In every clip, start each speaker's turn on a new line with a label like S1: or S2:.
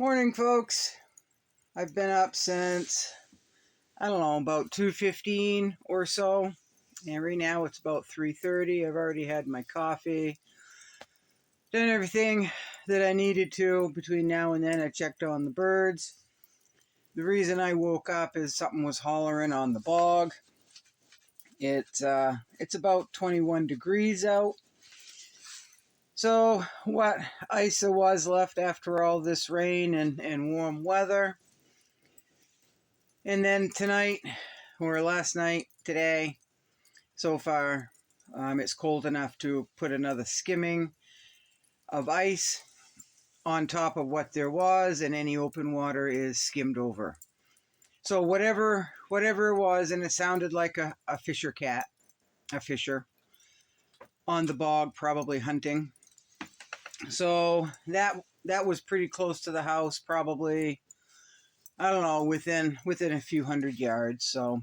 S1: Morning, folks. I've been up since, I don't know, about 2:15 or so. And right now it's about 3:30. I've already had my coffee, done everything that I needed to. Between now and then, I checked on the birds. The reason I woke up is something was hollering on the bog. It's about 21 degrees out. So what ice was left after all this rain and warm weather. And then tonight, or last night, today, so far, it's cold enough to put another skimming of ice on top of what there was, and any open water is skimmed over. So whatever it was, and it sounded like a fisher cat, a fisher on the bog, probably hunting. So that was pretty close to the house, probably, I don't know, within a few hundred yards. So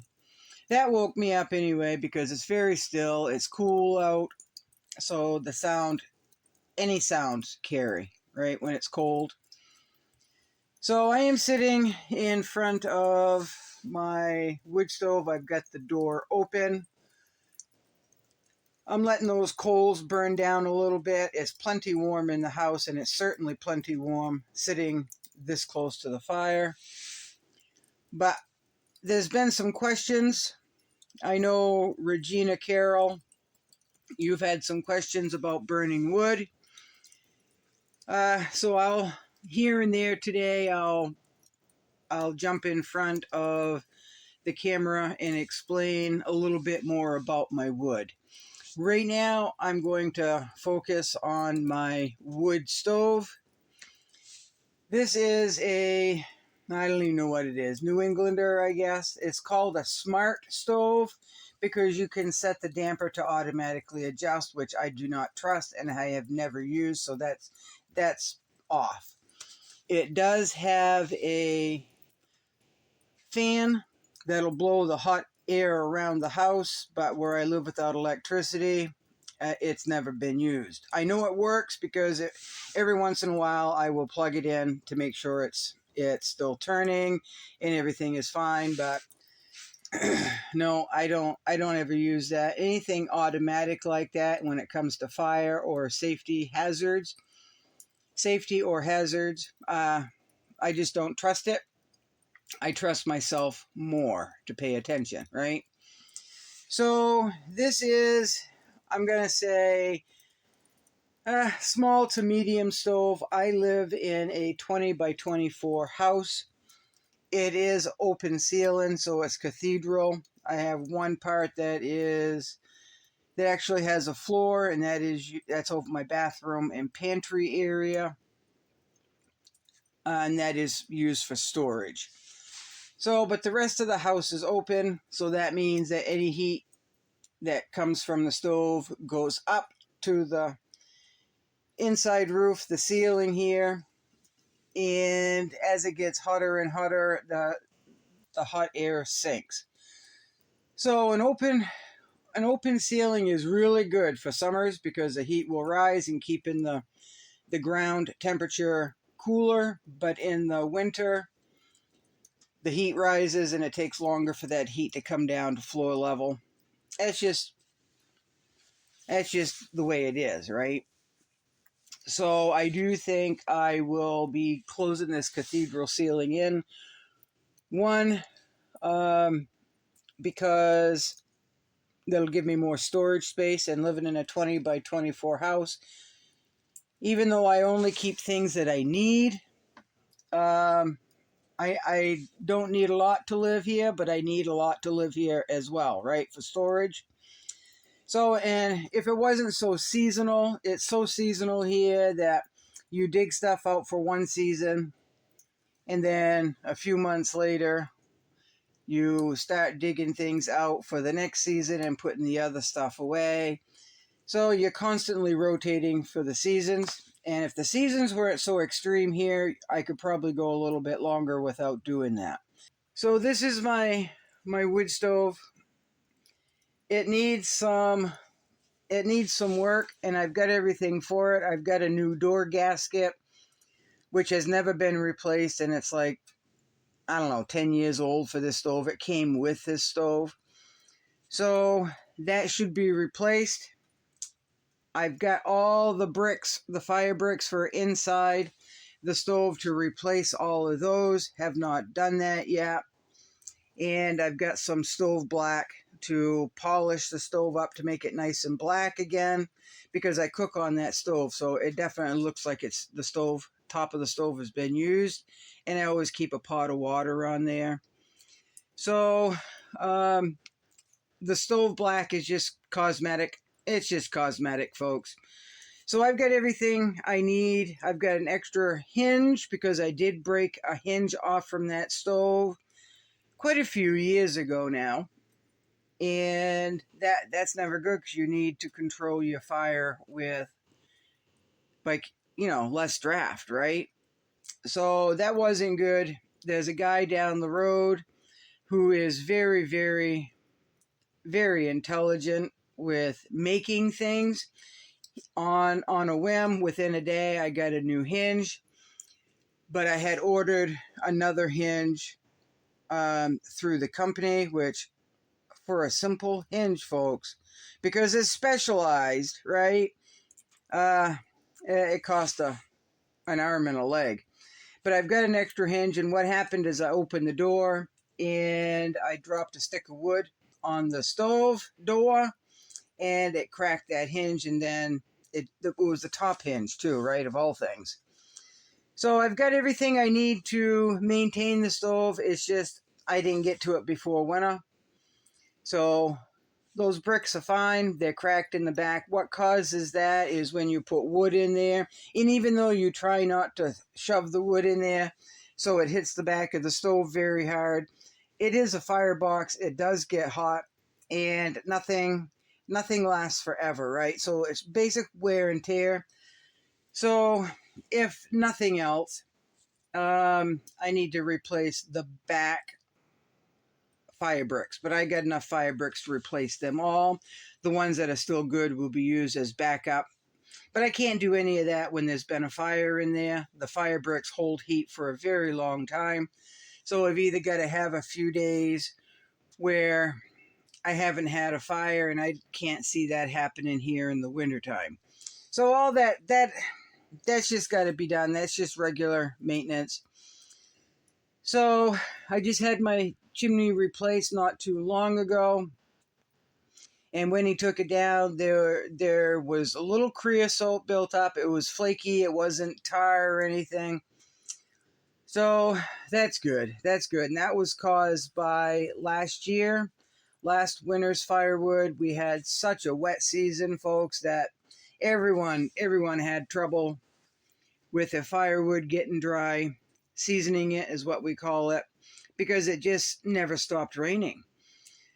S1: that woke me up anyway, because it's very still, it's cool out, so any sounds carry, right, when it's cold. So I am sitting in front of my wood stove. I've got the door open. I'm letting those coals burn down a little bit. It's plenty warm in the house, and it's certainly plenty warm sitting this close to the fire. But there's been some questions. I know, Regina Carroll, you've had some questions about burning wood. So I'll, here and there today, I'll jump in front of the camera and explain a little bit more about my wood. Right now, I'm going to focus on my wood stove. This is I don't even know what it is, New Englander, I guess. It's called a smart stove because you can set the damper to automatically adjust, which I do not trust and I have never used, so that's off. It does have a fan that'll blow the hot air around the house, but where I live without electricity, it's never been used. I know it works because every once in a while I will plug it in to make sure it's still turning and everything is fine, but no, I don't ever use that. Anything automatic like that when it comes to fire or safety or hazards, I just don't trust it. I trust myself more to pay attention, right? So this is, I'm going to say, a small to medium stove. I live in a 20 by 24 house. It is open ceiling, so it's cathedral. I have one part that actually has a floor, and that's over my bathroom and pantry area, and that is used for storage. So, but the rest of the house is open, so that means that any heat that comes from the stove goes up to the inside roof, the ceiling here, and as it gets hotter and hotter, the hot air sinks. So an open ceiling is really good for summers because the heat will rise and keeping the ground temperature cooler, but in the winter, the heat rises and it takes longer for that heat to come down to floor level. That's just the way it is, right? So I do think I will be closing this cathedral ceiling in. One, because that'll give me more storage space, and living in a 20 by 24 house, even though I only keep things that I need, I don't need a lot to live here, but I need a lot to live here as well, right, for storage. So, and if it wasn't so seasonal, it's so seasonal here that you dig stuff out for one season, and then a few months later, you start digging things out for the next season and putting the other stuff away. So you're constantly rotating for the seasons. And if the seasons weren't so extreme here, I could probably go a little bit longer without doing that. So this is my wood stove. It needs some work, and I've got everything for it. I've got a new door gasket. which has never been replaced, and it's like, I don't know, 10 years old for this stove. It came with this stove. So that should be replaced. I've got all the bricks, the fire bricks for inside the stove to replace all of those. Have not done that yet. And I've got some stove black to polish the stove up to make it nice and black again, because I cook on that stove, so it definitely looks like it's the stove, top of the stove has been used, and I always keep a pot of water on there. So the stove black is just cosmetic. It's just cosmetic, folks. So I've got everything I need. I've got an extra hinge because I did break a hinge off from that stove quite a few years ago now. And that's never good, because you need to control your fire with, like, less draft, right? So that wasn't good. There's a guy down the road who is very, very, very intelligent with making things. On a whim, within a day, I got a new hinge, but I had ordered another hinge through the company, which, for a simple hinge, folks, because it's specialized, right? It cost an arm and a leg. But I've got an extra hinge, and what happened is I opened the door and I dropped a stick of wood on the stove door, and it cracked that hinge, and then it was the top hinge too, right, of all things. So I've got everything I need to maintain the stove. It's just I didn't get to it before winter. So those bricks are fine. They're cracked in the back. What causes that is when you put wood in there. And even though you try not to shove the wood in there so it hits the back of the stove very hard, it is a firebox. It does get hot, and nothing lasts forever, right? So it's basic wear and tear. So if nothing else, I need to replace the back fire bricks, but I got enough fire bricks to replace them all. The ones that are still good will be used as backup, but I can't do any of that when there's been a fire in there. The fire bricks hold heat for a very long time, so I've either got to have a few days where I haven't had a fire, and I can't see that happening here in the wintertime. So all that's just got to be done. That's just regular maintenance. So I just had my chimney replaced not too long ago, and when he took it down, there was a little creosote built up. It was flaky. It wasn't tar or anything. So that's good. That's good. And that was caused by last winter's firewood. We had such a wet season, folks, that everyone had trouble with the firewood getting dry. Seasoning it is what we call it, because it just never stopped raining.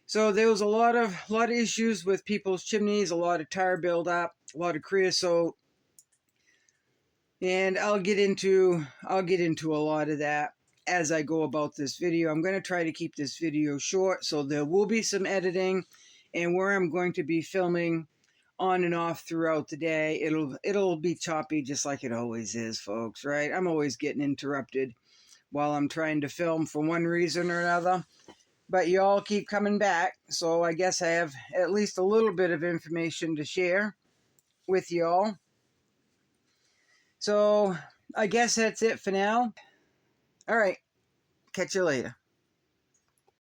S1: So there was a lot of issues with people's chimneys, a lot of tar buildup, a lot of creosote, and I'll get into a lot of that as I go about this video. I'm going to try to keep this video short, so there will be some editing, and where I'm going to be filming on and off throughout the day, it'll be choppy, just like it always is, folks, right? I'm always getting interrupted while I'm trying to film for one reason or another. But you all keep coming back, so I guess I have at least a little bit of information to share with y'all. So I guess that's it for now. All right, catch you later.